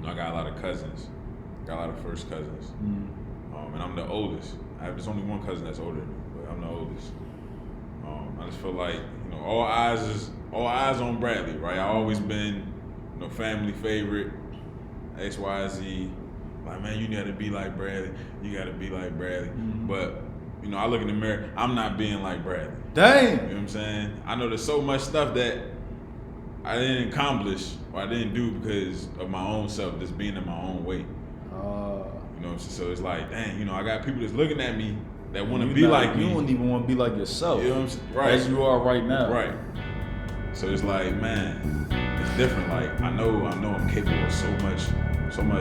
I got a lot of cousins. Got a lot of first cousins. And I'm the oldest. There's only one cousin that's older than me, but I'm the oldest. I just feel like, all eyes on Bradley, right? I always been, family favorite, X, Y, Z. Like, man, you gotta be like Bradley. You gotta be like Bradley. But, I look in the mirror, I'm not being like Bradley. Damn. You know what I'm saying? I know there's so much stuff that I didn't accomplish or I didn't do because of my own self, just being in my own way. So it's like, dang, I got people that's looking at me that want to be like me. You don't even want to be like yourself. You know what I'm saying? Right. As you are right now. Right. So it's like, man, it's different. Like, I know I'm capable of so much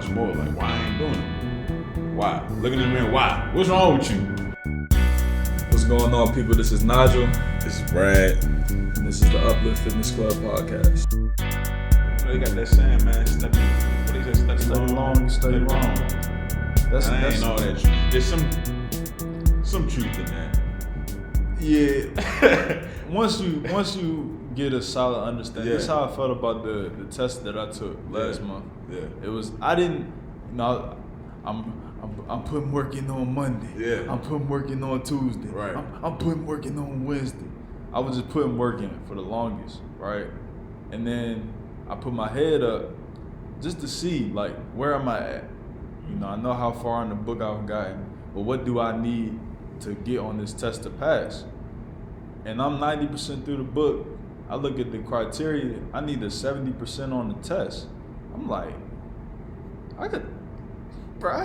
more. Like, why I ain't doing it? Why? Look in the mirror, why? What's wrong with you? What's going on, people? This is Nigel. This is Brad. This is the Uplift Fitness Club podcast. They got that saying, man, study long, study wrong. That's all that truth. There's some truth in that. Yeah. once you get a solid understanding. That's how I felt about the test that I took last month. Yeah. It was I'm putting work in on Monday. Yeah. I'm putting work in on Tuesday. Right. I'm putting work in on Wednesday. I was just putting work in for the longest, right? And then I put my head up just to see, like, where am I at? I know how far in the book I've gotten, but what do I need to get on this test to pass? And I'm 90% through the book. I look at the criteria, I need a 70% on the test. I'm like, I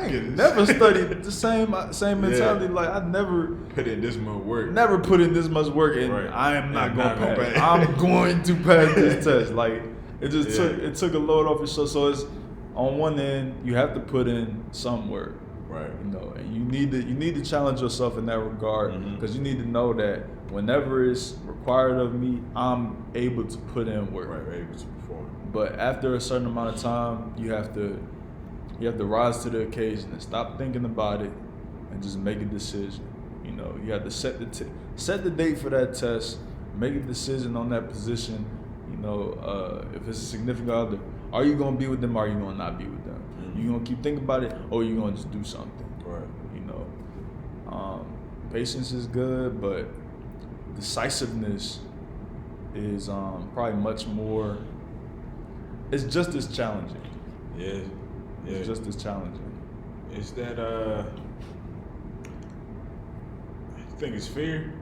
ain't never studied the same mentality. Yeah. Like, I never put in this much work. Never put in this much work, and right. I am not going to pass. I'm going to pass this test. Like, it just took a load off your shoulder. So it's, on one end, you have to put in some work, right? And you need to challenge yourself in that regard, because you need to know that whenever it's required of me, I'm able to put in work, right? Able to perform. But after a certain amount of time, you have to rise to the occasion and stop thinking about it and just make a decision. You have to set the date for that test, make a decision on that position. If it's a significant other, are you going to be with them or are you going to not be with them? You going to keep thinking about it or you going to just do something? Right. Patience is good, but decisiveness is probably much more, it's just as challenging. Yeah. It's just as challenging. Is that, you think it's fear?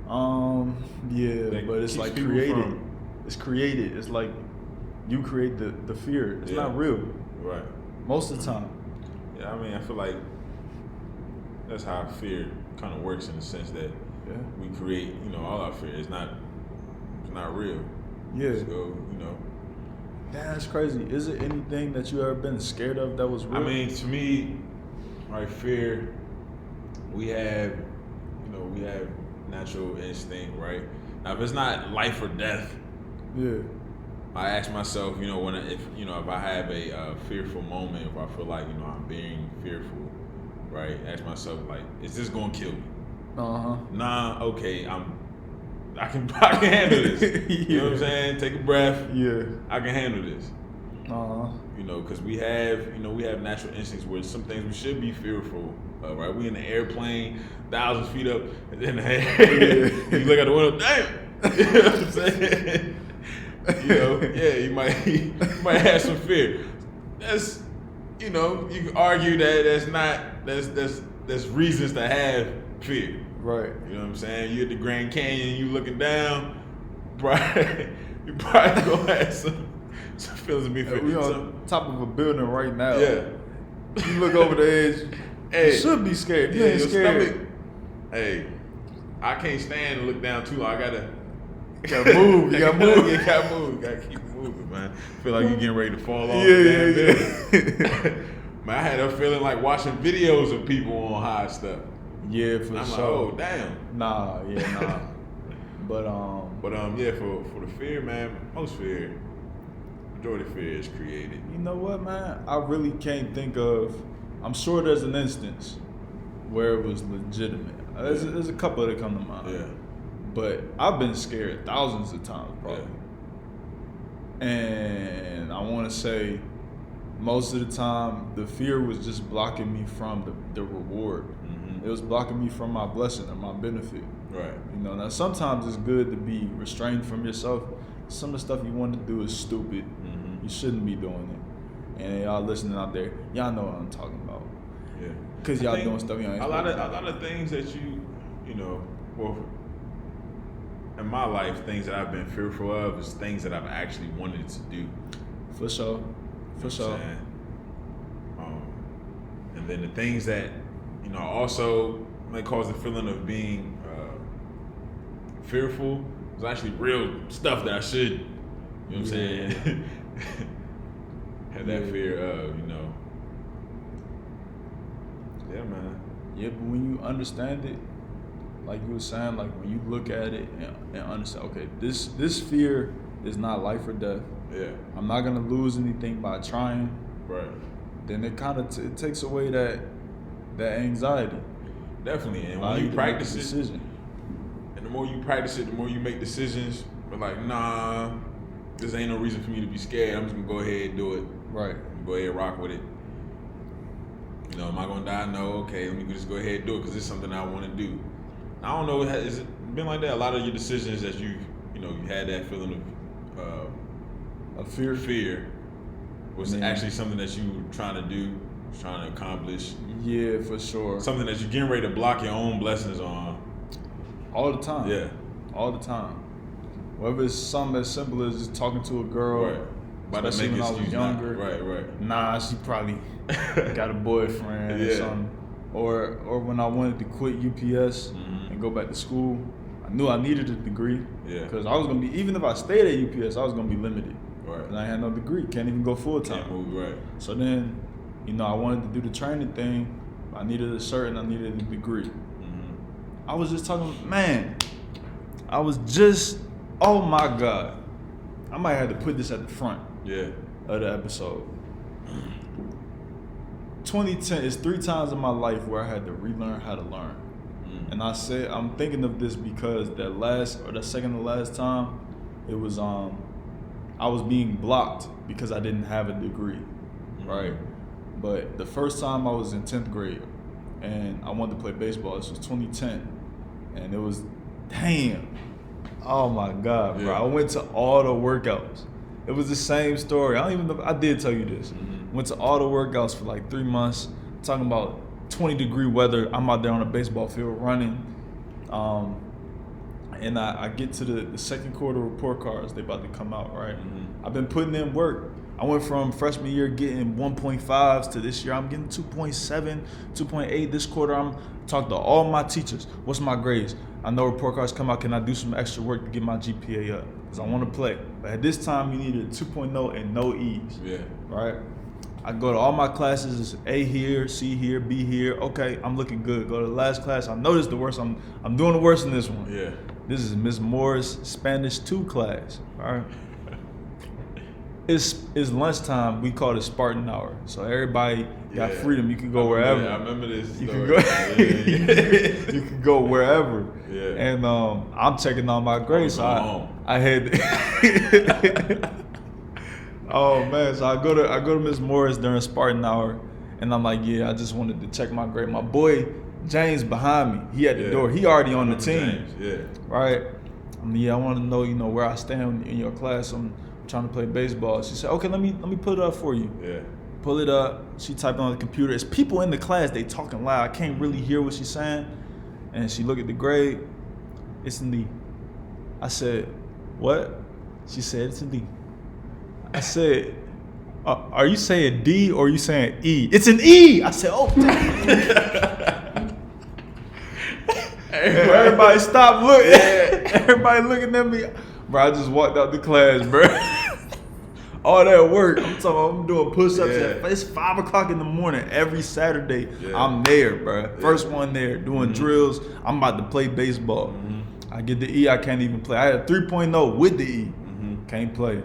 Yeah, but it's like created. It's created. It's like you create the fear. It's not real. Right. Most of the time. Yeah, I feel like that's how fear kind of works, in the sense that we create, all our fear. It's not real. Yeah. So, That's crazy. Is it anything that you ever been scared of that was real? To me, right, fear, we have natural instinct, right? Now, if it's not life or death, I ask myself, if I have a fearful moment, if I feel like, I'm being fearful, right? Ask myself, like, is this gonna kill me? Nah, okay, I can handle this. You know what I'm saying? Take a breath. Yeah. I can handle this. Because we have natural instincts where some things we should be fearful of, right? We in the airplane, 1,000 feet up, and then you look out the window, damn. You know what I'm saying? You might have some fear. That's, you can argue that that's reasons to have fear. Right. You know what I'm saying? You at the Grand Canyon, you looking down, you probably gonna have some feelings of being fear. We on top of a building right now. Yeah. You look over the edge. You should be scared. You ain't scared. I can't stand to look down too long. You gotta move. You gotta move. You gotta move. You gotta keep moving, man. Feel like you're getting ready to fall off. Yeah. Man, I had a feeling like watching videos of people on high stuff. Yeah, for I'm sure. like, oh damn. Nah. But for the fear, man, majority of fear is created. You know what, man? I really can't think of. I'm sure there's an instance where it was legitimate. There's a couple that come to mind. Yeah. But I've been scared thousands of times, probably. Yeah. And I want to say most of the time, the fear was just blocking me from the reward. It was blocking me from my blessing or my benefit. Right. You know, now sometimes it's good to be restrained from yourself. Some of the stuff you want to do is stupid. You shouldn't be doing it. And y'all listening out there, y'all know what I'm talking about. Yeah. Because y'all doing stuff you ain't a lot of things that you know, well, in my life, things that I've been fearful of is things that I've actually wanted to do. For sure. For sure. And then the things that, you know, also may cause the feeling of being fearful is actually real stuff that I should, you know what I'm saying? Have that fear of, you know. Yeah, man. Yeah, but when you understand it, like you were saying, like when you look at it and understand, okay, this fear is not life or death. Yeah. I'm not gonna lose anything by trying. Right. Then it kind of it takes away that anxiety. Definitely, and when you practice it, decision. and the more you practice it, the more you make decisions. But like, nah, this ain't no reason for me to be scared. I'm just gonna go ahead and do it. Right. Go ahead and rock with it. You know, am I gonna die? No. Okay, let me just go ahead and do it because it's something I want to do. I don't know. Has it been like that? A lot of your decisions that you had that feeling of fear was actually something that you were trying to do, trying to accomplish. Yeah, for sure. Something that you're getting ready to block your own blessings on. All the time. Yeah. All the time. Whether it's something as simple as just talking to a girl. Right. Especially when I was younger. Right. Nah, she probably got a boyfriend or something. Or when I wanted to quit UPS and go back to school, I knew I needed a degree. Yeah. Because I was gonna be, even if I stayed at UPS, I was gonna be limited. Right. And I had no degree, can't even go full time. Can't move, right. So then, I wanted to do the training thing. I needed a cert and I needed a degree. I was just talking, oh my God. I might have to put this at the front of the episode. 2010 is 3 times in my life where I had to relearn how to learn. And I'm thinking of this because that second to last time, it was I was being blocked because I didn't have a degree, right? But the first time I was in 10th grade and I wanted to play baseball, this was 2010. And it was, oh my God, bro. I went to all the workouts. It was the same story. I don't even know, I did tell you this. Went to all the workouts for like 3 months, talking about 20-degree weather. I'm out there on a baseball field running. And I get to the second quarter report cards. They about to come out, right? I've been putting in work. I went from freshman year getting 1.5s to this year I'm getting 2.7, 2.8. This quarter I'm talking to all my teachers. What's my grades? I know report cards come out. Can I do some extra work to get my GPA up? Because I want to play. But at this time you needed a 2.0 and no E's. Yeah. Right? I go to all my classes, it's A here, C here, B here. Okay, I'm looking good. Go to the last class. I noticed the worst. I'm doing the worst in this one. Yeah. This is Miss Moore's Spanish 2 class. All right. It's lunchtime. We call it Spartan hour. So everybody got freedom. You can go wherever. I remember this. You can go. You can go wherever. Yeah. And I'm checking on my grades. So I had. Oh man! So I go to Miss Morris during Spartan hour, and I'm like, I just wanted to check my grade. My boy James behind me. He at the door. He already on the team. James, right? I want to know, where I stand in your class. I'm trying to play baseball. She said, okay, let me pull it up for you. Yeah. Pull it up. She typed on the computer. It's people in the class. They talking loud. I can't really hear what she's saying. And she looked at the grade. It's an D. I said, what? She said, it's an D. I said, are you saying D or are you saying E? It's an E. I said, oh, damn. Everybody stopped looking. Everybody looking at me. Bro, I just walked out the class, bro. All that work. I'm doing push-ups. It's 5 o'clock in the morning every Saturday. I'm there, bro. First one there, doing drills. I'm about to play baseball. I get the E, I can't even play. I had a 3.0 with the E. Can't play.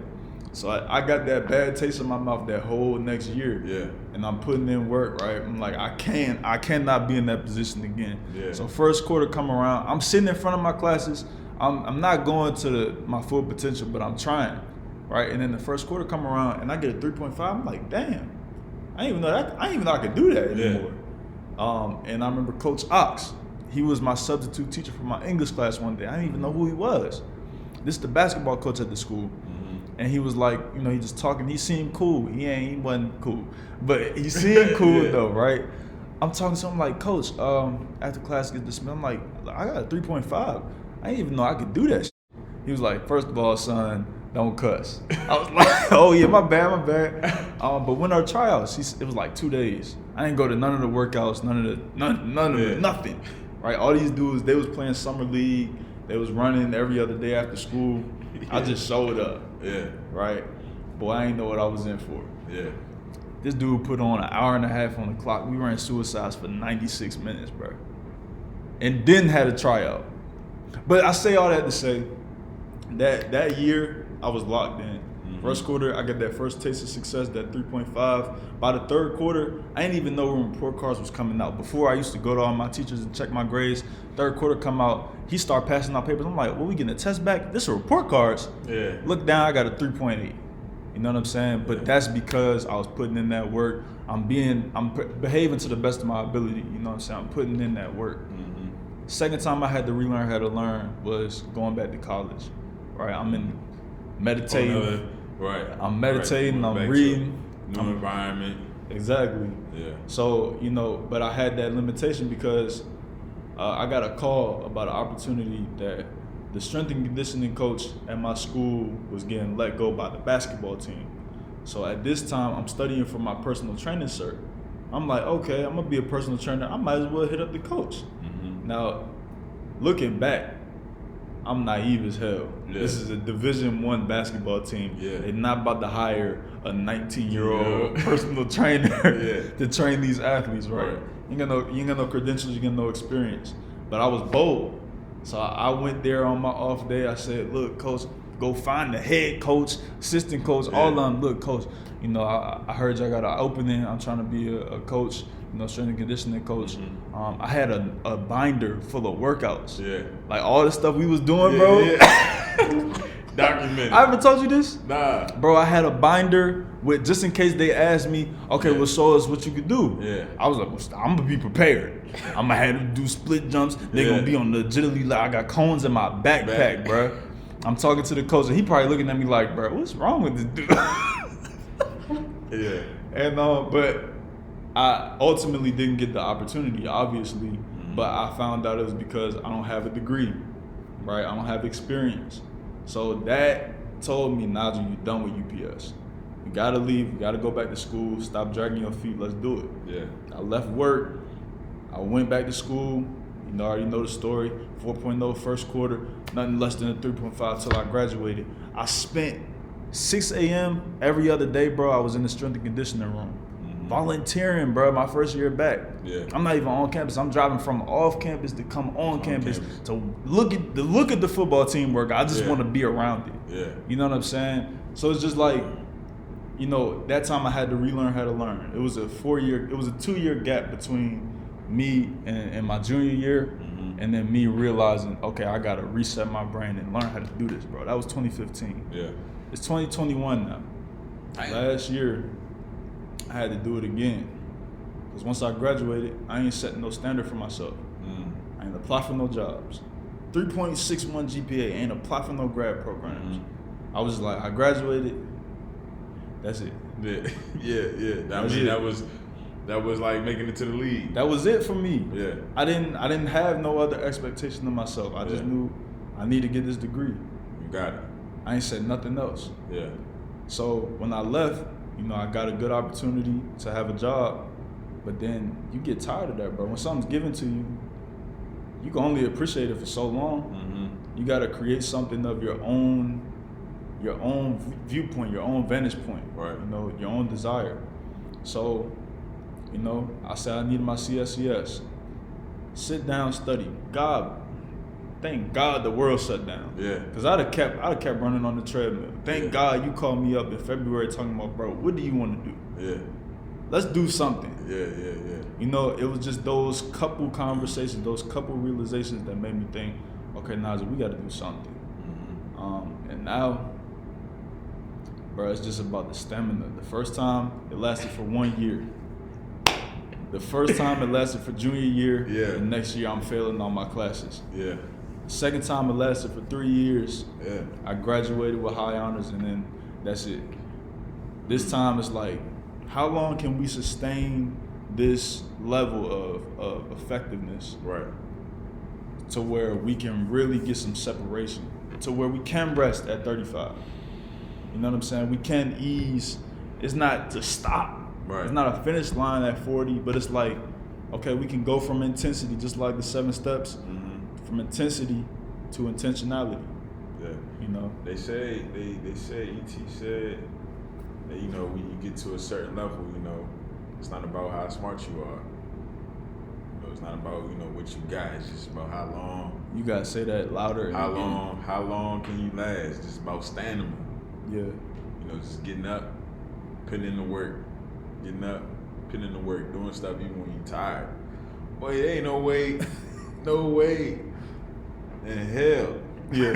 So I got that bad taste in my mouth that whole next year. Yeah. And I'm putting in work, right? I'm like, I cannot be in that position again. Yeah. So first quarter come around, I'm sitting in front of my classes. I'm not going to my full potential, but I'm trying, right? And then the first quarter come around and I get a 3.5. I'm like, damn, I didn't even know I could do that anymore. And I remember Coach Ox. He was my substitute teacher for my English class one day. I didn't even know who he was. This is the basketball coach at the school. And he was like, you know, he just talking. He seemed cool. He wasn't cool, but he seemed cool though, right? I'm talking to him like, Coach, after class gets dismissed, I'm like, I got a 3.5. I didn't even know I could do that shit. He was like, first of all, son, don't cuss. I was like, oh yeah, my bad. But when our tryouts, it was like 2 days. I didn't go to none of the workouts, nothing. Right? All these dudes, they was playing summer league. They was running every other day after school. I just showed up. Yeah. Right? Boy, I didn't know what I was in for. Yeah. This dude put on an hour and a half on the clock. We ran suicides for 96 minutes, bro. And then had a tryout. But I say all that to say that year I was locked in. First quarter, I got that first taste of success, that 3.5. By the third quarter, I didn't even know when report cards was coming out. Before, I used to go to all my teachers and check my grades. Third quarter come out, he started passing out papers. I'm like, well, we getting a test back? This are report cards. Yeah. Look down, I got a 3.8. You know what I'm saying? But that's because I was putting in that work. I'm behaving to the best of my ability. You know what I'm saying? I'm putting in that work. Second time I had to relearn how to learn was going back to college. Right? I'm in meditating. Right. I'm meditating, I'm reading. New environment. Exactly. Yeah. So, you know, but I had that limitation because I got a call about an opportunity that the strength and conditioning coach at my school was getting let go by the basketball team. So at this time, I'm studying for my personal training cert. I'm like, okay, I'm gonna be a personal trainer. I might as well hit up the coach. Now, looking back, I'm naive as hell. Yeah. This is a Division I basketball team. Yeah. They're not about to hire a 19-year-old personal trainer to train these athletes, right? You ain't got no credentials, you got no experience. But I was bold. So I went there on my off day. I said, look, coach, go find the head coach, assistant coach, all of them. Look, coach, you know, I heard y'all got an opening. I'm trying to be a coach, you know, strength and conditioning coach. I had a binder full of workouts. Yeah. Like all the stuff we was doing, bro. Yeah. Documented. I ever told you this? Nah. Bro, I had a binder with, just in case they asked me, okay, well, show us what you could do. Yeah. I was like, well, I'm going to be prepared. I'm going to have to do split jumps. They're going to be on the agility line. I got cones in my backpack, bro. I'm talking to the coach, and he probably looking at me like, bro, what's wrong with this dude? Yeah. And, but I ultimately didn't get the opportunity, obviously, but I found out it was because I don't have a degree, right? I don't have experience. So that told me, Nigel, you're done with UPS. You gotta leave, you gotta go back to school, stop dragging your feet, let's do it. Yeah. I left work, I went back to school, you know, I already know the story, 4.0 first quarter, nothing less than a 3.5 till I graduated. I spent 6 a.m. every other day, bro, I was in the strength and conditioning room. Volunteering, bro, my first year back. Yeah. I'm not even on campus. I'm driving from off campus to come on campus to look at the football team work. I just want to be around it. Yeah. You know what I'm saying? So it's just like, you know, that time I had to relearn how to learn. It was a 2-year gap between me and my junior year, and then me realizing, okay, I gotta reset my brain and learn how to do this, bro. That was 2015. Yeah. It's 2021 now. Last year, I had to do it again. Because once I graduated, I ain't setting no standard for myself. I ain't apply for no jobs. 3.61 GPA, ain't apply for no grad programs. I was like, I graduated, that's it. Yeah. That was like making it to the league. That was it for me. Yeah. I didn't have no other expectation of myself. I just knew I need to get this degree. You got it. I ain't said nothing else. Yeah. So when I left, you know, I got a good opportunity to have a job, but then you get tired of that, bro. When something's given to you, you can only appreciate it for so long. You got to create something of your own viewpoint, your own vantage point, right? You know, your own desire. So, you know, I said I needed my CSCS. Sit down, study. Thank God the world shut down. Yeah. Because I'd have kept running on the treadmill. Thank God you called me up in February talking about, bro, what do you want to do? Yeah. Let's do something. Yeah. You know, it was just those couple conversations, those couple realizations that made me think, okay, Najee, we got to do something. And now, Bro, it's just about the stamina. The first time, it lasted for 1 year. The first time, it lasted for junior year. Yeah. The next year, I'm failing all my classes. Yeah. The second time, it lasted for 3 years. Yeah. I graduated with high honors, and then that's it. This time, it's like, how long can we sustain this level of effectiveness? Right. To where we can really get some separation, to where we can rest at 35. You know what I'm saying? We can ease. It's not to stop. Right. It's not a finish line at 40, but it's like, okay, we can go from intensity, just like the 7 steps, from intensity to intentionality. Yeah. You know? They say, ET said that, you know, when you get to a certain level, you know, it's not about how smart you are. It's not about, you know, what you got. It's just about how long. You gotta say that louder. How long can you last? It's just about stamina. Yeah. You know, just getting up, putting in the work, doing stuff even when you're tired. Boy, there ain't no way in hell. Yeah.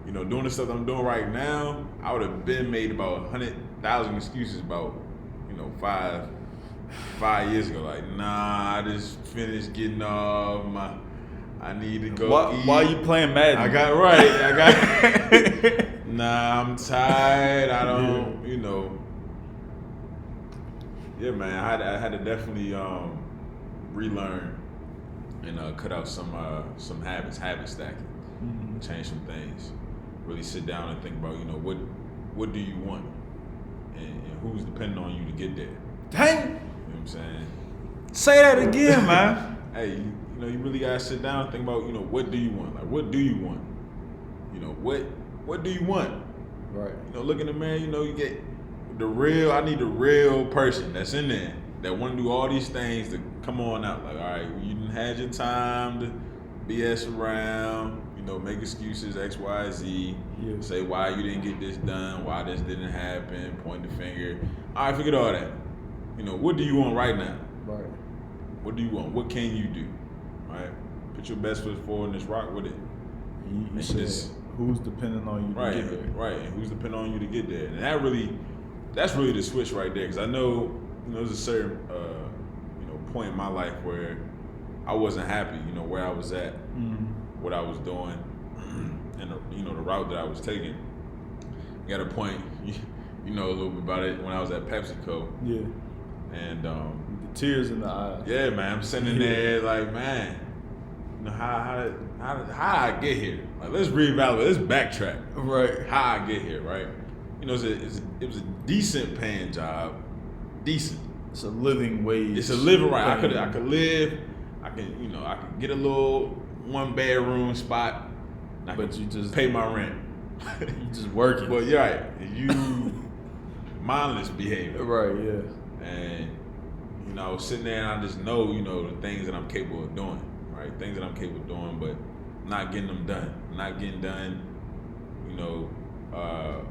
You know, doing the stuff I'm doing right now, I would have been made about 100,000 excuses about, you know, five years ago. Like, nah, I just finished getting off. I need to go eat. Why are you playing Madden? I got nah, I'm tired. I don't, you know. Yeah, man, I had to definitely relearn and cut out some habit stacking, change some things, really sit down and think about, you know, what do you want, and who's depending on you to get there. Dang. You know what I'm saying? Say that again, man. Hey, you know, you really gotta sit down and think about, you know, what do you want? Like, what do you want? You know, what do you want? Right. You know, look in the mirror, you know, you get I need the real person that's in there that want to do all these things to come on out. Like, all right, you done had your time to BS around, you know, make excuses, X, Y, Z, say why you didn't get this done, why this didn't happen, point the finger. All right, forget all that. You know, what do you want right now? Right. What do you want? What can you do? Right? Put your best foot forward and just rock with it. You said, who's depending on you to get there? Right, and who's depending on you to get there? And that's really the switch right there. Because I know, you know, there's a certain, you know, point in my life where I wasn't happy, you know, where I was at, what I was doing, and, you know, the route that I was taking. Got a point, you know a little bit about it, when I was at PepsiCo. Yeah. And the tears in the eyes. Yeah, man. I'm sitting there like, man, you know, how I get here? Like, let's reevaluate. Let's backtrack. Right. How I get here, right? You know, it was a decent paying job. Decent. It's a living wage. It's a living right. I could live. I could get a little 1-bedroom spot. But you just pay my rent. You just working. But you're right. You mindless behavior. Right. Yeah. And you know, I was sitting there and I just know, you know, the things that I'm capable of doing, right? Things that I'm capable of doing, but not getting them done. Not getting done, you know,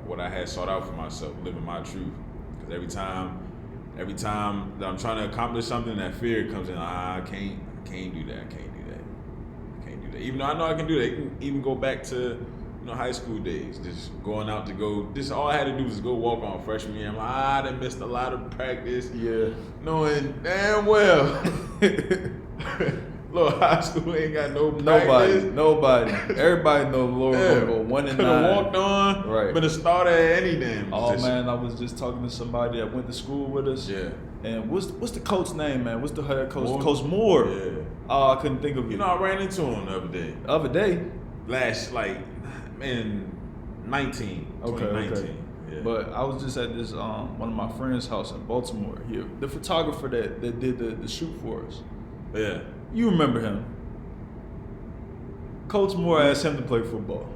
what I had sought out for myself, living my truth. Because every time that I'm trying to accomplish something, that fear comes in. I can't do that. Even though I know I can do that. It can even go back to, you know, high school days. Just going out to go. This all I had to do was go walk on freshman year. I'm like, I done missed a lot of practice. Yeah. Knowing damn well, little high school ain't got no practice. Nobody. Everybody know Laura gonna go 1 and 9. Could have walked on. Right. Been a starter at any damn position. Man, I was just talking to somebody that went to school with us. Yeah. And what's the coach name, man? What's the head coach? Moore? Coach Moore. Yeah. Oh, I couldn't think of it. You know, I ran into him the other day. Last, like, man, 2019. Okay. Yeah. But I was just at this one of my friends' house in Baltimore. The photographer that did the shoot for us. Yeah. You remember him? Coach Moore asked him to play football.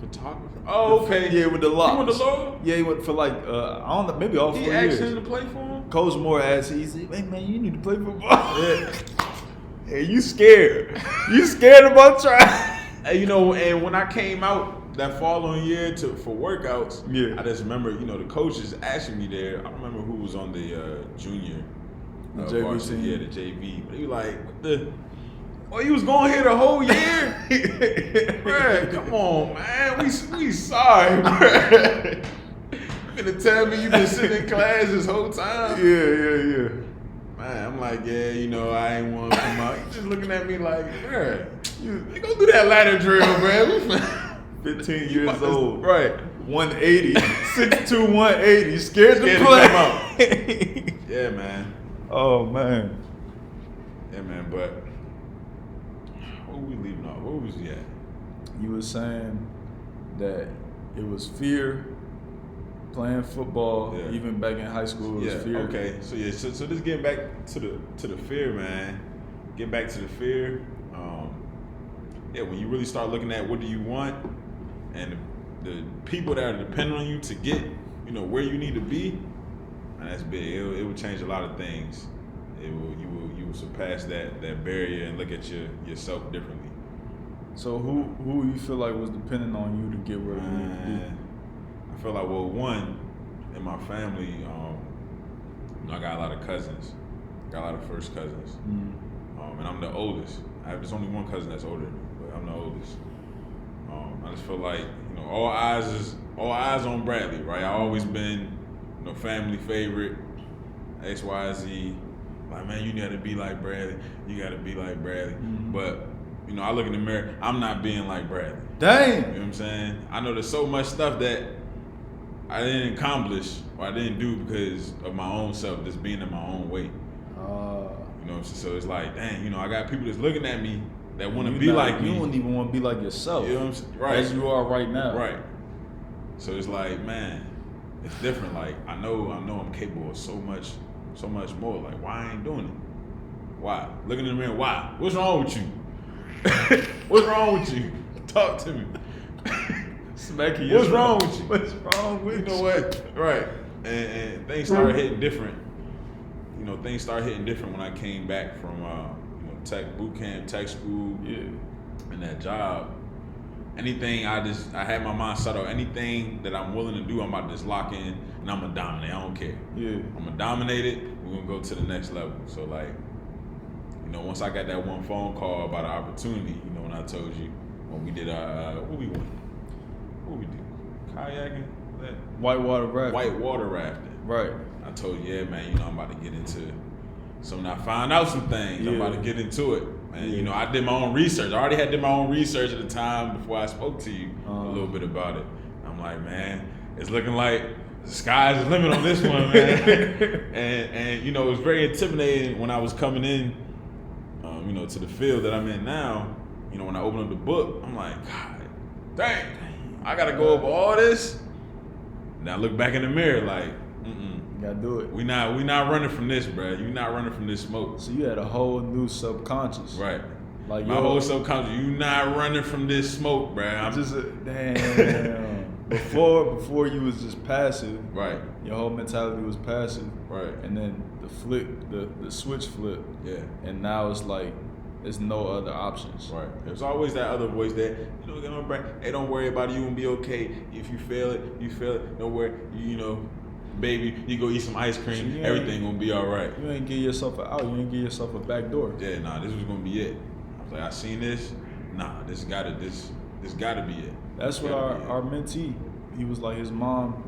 Photographer. Oh, okay. Yeah, with the locks. He went to Laurel? Yeah, he went for like I don't know, maybe all 4 years. He asked him to play for him? Coach Moore asked, he said, "Hey man, you need to play football." Yeah. Hey, you scared? You scared about trying? Hey, you know, and when I came out that following year for workouts, I just remember, you know, the coaches asking me there. I don't remember who was on the junior. The JV varsity, team. Yeah, the JV. But he was like, Oh, you was going here the whole year? Bruh, come on, man. We sorry, bruh. You gonna tell me you been sitting in class this whole time? Yeah. Man, I'm like, yeah, you know, I ain't want to come out. You just looking at me like, bruh, you go do that ladder drill, bruh. 15 years old. Right. 180. 6'2", 180. Scared to play. Yeah, man. Oh, man. Yeah, man, but what were we leaving off? Where was he at? You were saying that it was fear playing football, even back in high school. It was fear. Okay. So so just getting back to the fear, man. Get back to the fear. When you really start looking at what do you want, and the people that are depending on you to get, where you need to be, and that's big. It will change a lot of things. You will surpass that barrier and look at yourself differently. So who you feel like was depending on you to get where you need to be? I feel like, one, in my family, I got a lot of cousins. Got a lot of first cousins. And I'm the oldest. There's only one cousin that's older than me, but I'm the oldest. I just feel like, all eyes on Bradley, right? I always been, family favorite, X, Y, Z. Like, man, you gotta be like Bradley. You gotta be like Bradley. But, I look in the mirror, I'm not being like Bradley. Damn. You know what I'm saying? I know there's so much stuff that I didn't accomplish or I didn't do because of my own self, just being in my own way. So it's like, dang, I got people that's looking at me that want to be like me. You don't even want to be like yourself. You know what I'm saying? Right. As you are right now. Right. So it's like, man, it's different. Like, I know I'm capable of so much more. Like, why I ain't doing it? Why? Looking in the mirror, why? What's wrong with you? What's wrong with you? Talk to me. Smacking you. What's wrong with you? What's wrong with you? You know what? Right. And things started hitting different. Things started hitting different when I came back from tech boot camp, tech school, and that job. Anything I had my mind set on, anything that I'm willing to do, I'm about to just lock in and I'm gonna dominate. I don't care. Yeah. I'm gonna dominate it, we're gonna go to the next level. So like, once I got that one phone call about an opportunity, when I told you when we did what we went? What we do? Kayaking? Whitewater rafting. Whitewater rafting. Right. I told you, I'm about to get into something. I found out some things. I'm about to get into it. And I did my own research. I already had did my own research at the time before I spoke to you a little bit about it. I'm like, man, it's looking like the sky's the limit on this one, man. and it was very intimidating when I was coming in, to the field that I'm in now. When I opened up the book, I'm like, God, dang, I gotta go over all this. Now I look back in the mirror like, you gotta do it. We not running from this, bro. You not running from this smoke. So you had a whole new subconscious. Right. Like my whole subconscious, you not running from this smoke, bro. I'm just damn. Before you was just passive. Right. Your whole mentality was passive. Right. And then the switch flip. Yeah. And now it's like there's no other options. Right. There's always that other voice there. Hey, don't worry about it. You gonna be okay. If you fail it, you fail it. Don't worry. Baby, you go eat some ice cream. So everything gonna be all right. You ain't give yourself an out. You ain't give yourself a back door. Yeah, this was gonna be it. I was like, I seen this. This gotta be it. That's what our mentee. He was like, his mom.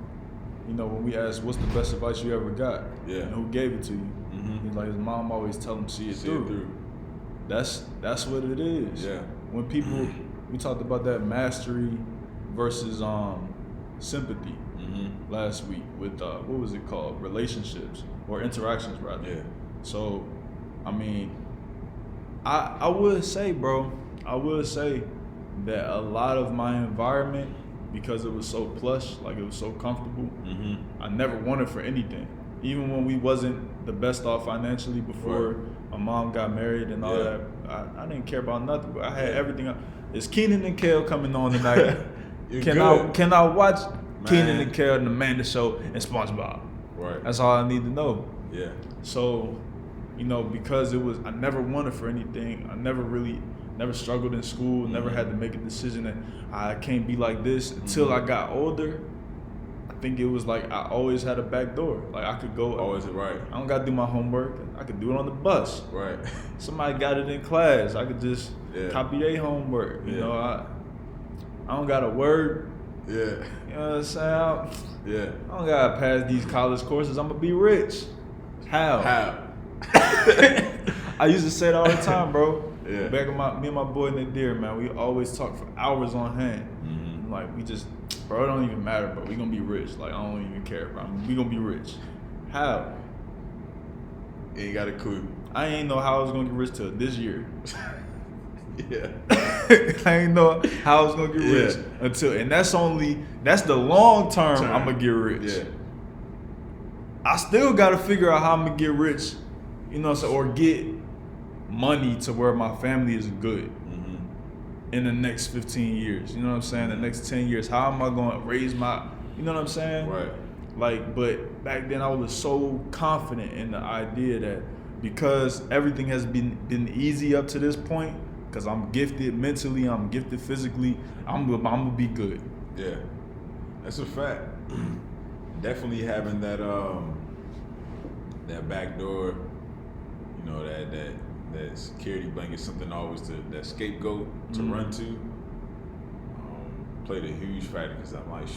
When we asked, "What's the best advice you ever got?" Yeah. And who gave it to you? He's like, his mom always tell him, "See it through." That's what it is. Yeah. When people, we talked about that mastery versus sympathy last week with what was it called? Relationships or interactions rather. Yeah. So, I would say, bro, that a lot of my environment, because it was so plush, like it was so comfortable, I never wanted for anything. Even when we wasn't the best off financially before my mom got married and all that, I didn't care about nothing. But I had everything. Is Keenan and Kel coming on tonight? Can I watch Keenan and Kel and the Amanda Show and SpongeBob? Right. That's all I need to know. Yeah. So, because I never wanted for anything. I never struggled in school. Never had to make a decision that I can't be like this until I got older. think it was like I always had a back door. Like I could go. Oh, is it right? I don't gotta do my homework. I could do it on the bus. Right. Somebody got it in class. I could just copy their homework. You know, I don't gotta work. Yeah. You know what I'm saying? Yeah. I don't gotta pass these college courses. I'm gonna be rich. How? I used to say it all the time, bro. Yeah. Back in me and my boy Nadir, man, we always talk for hours on hand. Mm-hmm. Like we just, bro, it don't even matter, bro. We gonna be rich. Like I don't even care, bro. We gonna be rich. How? Ain't got a clue. I ain't know how I was gonna get rich till this year. Yeah. I ain't know how I was gonna get rich until, and that's the long term. I'm gonna get rich. Yeah. I still gotta figure out how I'm gonna get rich, you know, or get money to where my family is good in the next 15 years. You know what I'm saying? The next 10 years, how am I gonna raise my, you know what I'm saying? Right. Like, but back then I was so confident in the idea that because everything has been easy up to this point, because I'm gifted mentally, I'm gifted physically, I'm gonna be good. Yeah, that's a fact. Definitely having that that back door, you know, that security blanket, something always that scapegoat to run to, played a huge factor because I'm like,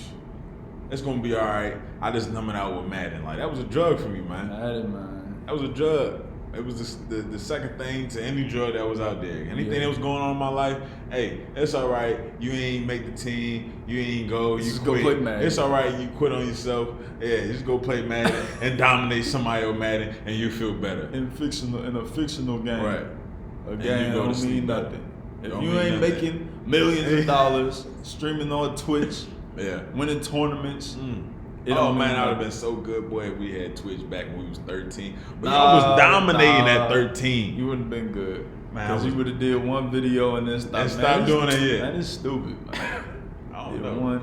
it's gonna be all right. I just numb it out with Madden. Like that was a drug for me, man. Madden, man. That was a drug. It was the second thing to any drug that was out there. Anything that was going on in my life, hey, it's all right. You ain't make the team. You ain't go. You just quit. Go play Madden. It's all right. You quit on yourself. Yeah, just go play Madden and dominate somebody on Madden, and you feel better. In a fictional game, right? A game don't mean nothing. If you ain't making millions of dollars streaming on Twitch, winning tournaments. Oh man, I would have been so good, boy, if we had Twitch back when we was 13. But I was dominating at 13. You wouldn't have been good. Man, because you would have did one video and then stopped doing it. Yeah, that is stupid, man. I don't know.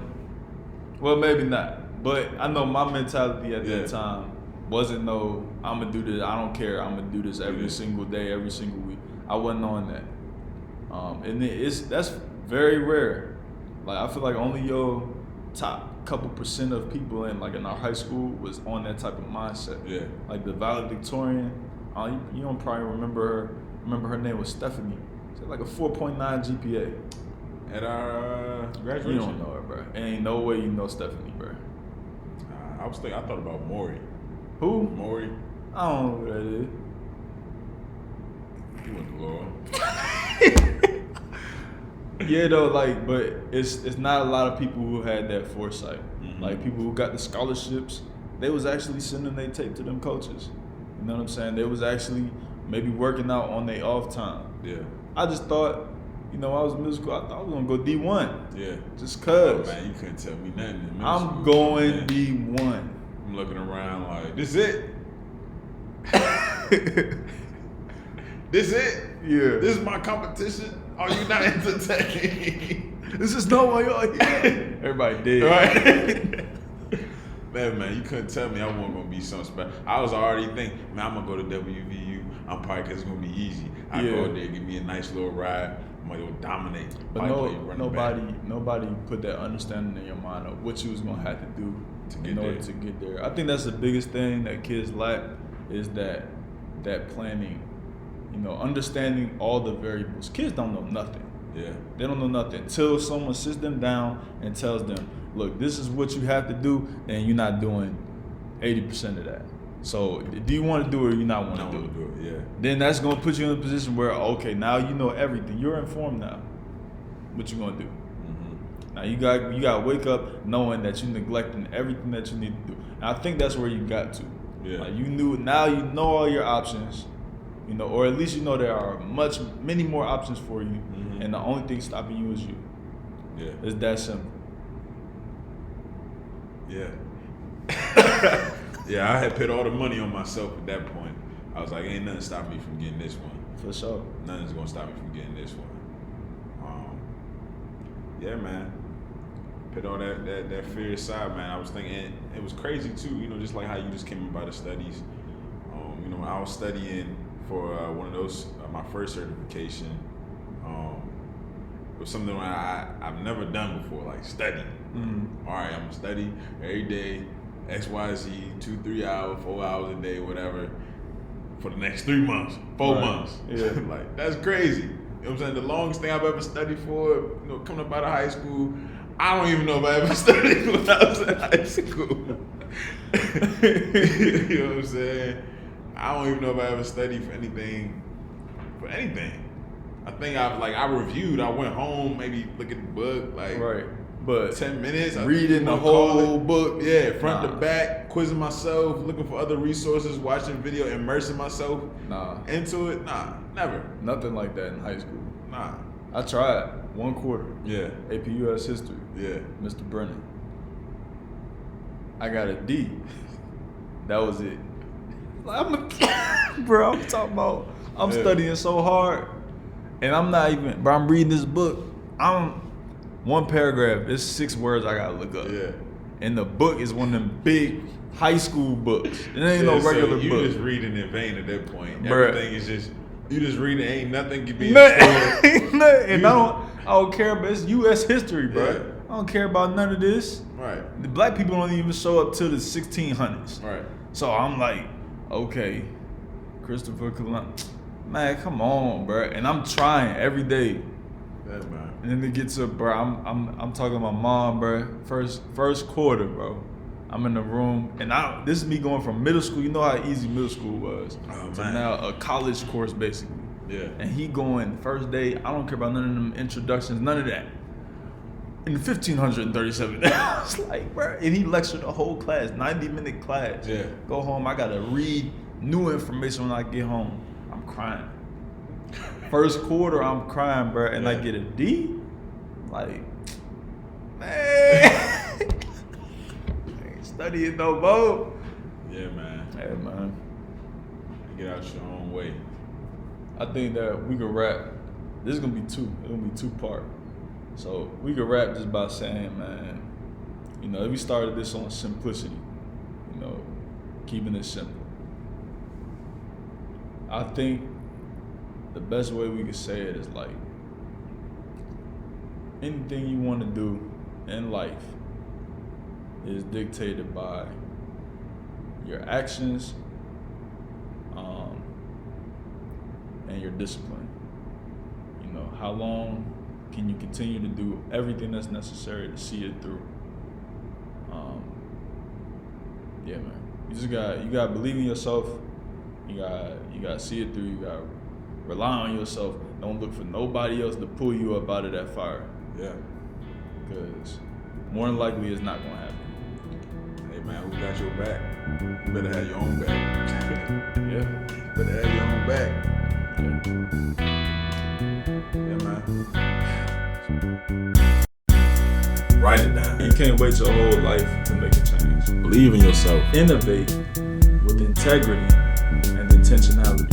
Well, maybe not. But I know my mentality at that time wasn't no, I'm gonna do this. I don't care. I'm gonna do this every single day, every single week. I wasn't on that. And that's very rare. Like I feel like only your top couple percent of people in our high school was on that type of mindset. Yeah. Like the valedictorian, you don't probably remember her. Remember her name was Stephanie. She had like a 4.9 GPA. At our graduation. You don't know her, bro. Ain't no way you know Stephanie, bro. I thought about Maury. Who? Maury. I don't know who that is. He went to law. Yeah, though, like, but it's not a lot of people who had that foresight. Mm-hmm. Like people who got the scholarships, they was actually sending their tape to them coaches. You know what I'm saying? They was actually maybe working out on their off time. Yeah. I just thought, I was in middle school. I thought I was gonna go D1. Yeah. Just cause. Oh, man, you couldn't tell me nothing. In I'm school, going D1. I'm looking around like, this it? This it? Yeah. This is my competition? Are you not entertaining? This is no way you're here. Everybody did. Right? Man, you couldn't tell me I wasn't going to be something special. I was already thinking, man, I'm going to go to WVU. I'm probably because it's going to be easy. I go there, give me a nice little ride. I'm going to dominate. But nobody put that understanding in your mind of what you was going to have to do in order to get there. I think that's the biggest thing that kids lack is that planning. Understanding all the variables. Kids don't know nothing. Yeah. They don't know nothing until someone sits them down and tells them, look, this is what you have to do, and you're not doing 80% of that. So do you want to do it or you not want to do it? Yeah. Then that's going to put you in a position where, okay, now you know everything. You're informed now. What you going to do? Mm-hmm. Now you got to wake up knowing that you're neglecting everything that you need to do. And I think that's where you got to. Yeah. Like now you know all your options. Or at least there are many more options for you, and the only thing stopping you is you. Yeah. It's that simple. Yeah. Yeah, I had put all the money on myself at that point. I was like, ain't nothing stopping me from getting this one. For sure. Nothing's gonna stop me from getting this one. Yeah, man. Put all that fear aside, man. I was thinking it was crazy too, just like how you just came about the studies. I was studying for one of those, my first certification, was something I've never done before, like study. Mm-hmm. All right, I'm gonna study every day, X, Y, Z, 2-3 hours, 4 hours a day, whatever, for the next 3 months, 4 months. Yeah. Like, that's crazy. You know what I'm saying? The longest thing I've ever studied for, coming up out of high school, I don't even know if I ever studied when I was in high school. You know what I'm saying? I don't even know if I ever studied for anything. I think I reviewed. I went home, maybe look at the book, like right. But 10 minutes. Reading the whole book. Yeah, front to back, quizzing myself, looking for other resources, watching video, immersing myself into it. Nah, never. Nothing like that in high school. Nah. I tried 1 quarter. Yeah. AP US History. Yeah. Mr. Brennan. I got a D. That was it. I'm talking about, I'm studying so hard. And I'm not even, bro, I'm reading this book. One paragraph, it's 6 words I gotta look up. Yeah. And the book is one of them big high school books. It ain't no regular book. You just reading in vain at that point. Bruh. Everything is just, you just reading, ain't nothing can be And I don't care about, it's US history, bro. Yeah. I don't care about none of this. Right. The black people don't even show up till the 1600s. Right. So I'm like, okay, Christopher Columbus. Man, come on, bro. And I'm trying every day. Yeah, man. And then it gets up, bro. I'm talking to my mom, bro. First quarter, bro. I'm in the room, and this is me going from middle school. You know how easy middle school was to now a college course, basically. Yeah. And he going first day. I don't care about none of them introductions, none of that. In 1537, I was like, bro. And he lectured the whole class, 90-minute class. Yeah. Go home. I gotta read new information when I get home. I'm crying. First quarter, I'm crying, bro, and I get a D. Like, man, I ain't studying no more. Yeah, man. Yeah, man. Get out your own way. I think that we could wrap. This is gonna be 2. It's gonna be 2-part. So we could wrap just by saying, man, we started this on simplicity. Keeping it simple. I think the best way we could say it is like, anything you want to do in life is dictated by your actions and your discipline. How long can you continue to do everything that's necessary to see it through? Yeah, man. You gotta believe in yourself. You gotta see it through. You gotta rely on yourself. Don't look for nobody else to pull you up out of that fire. Yeah. Because more than likely it's not gonna happen. Hey man, who got your back? You better have your own back. Yeah. You better have your own back. Yeah, man. Write it down. You can't wait your whole life to make a change. Believe in yourself. Innovate with integrity and intentionality.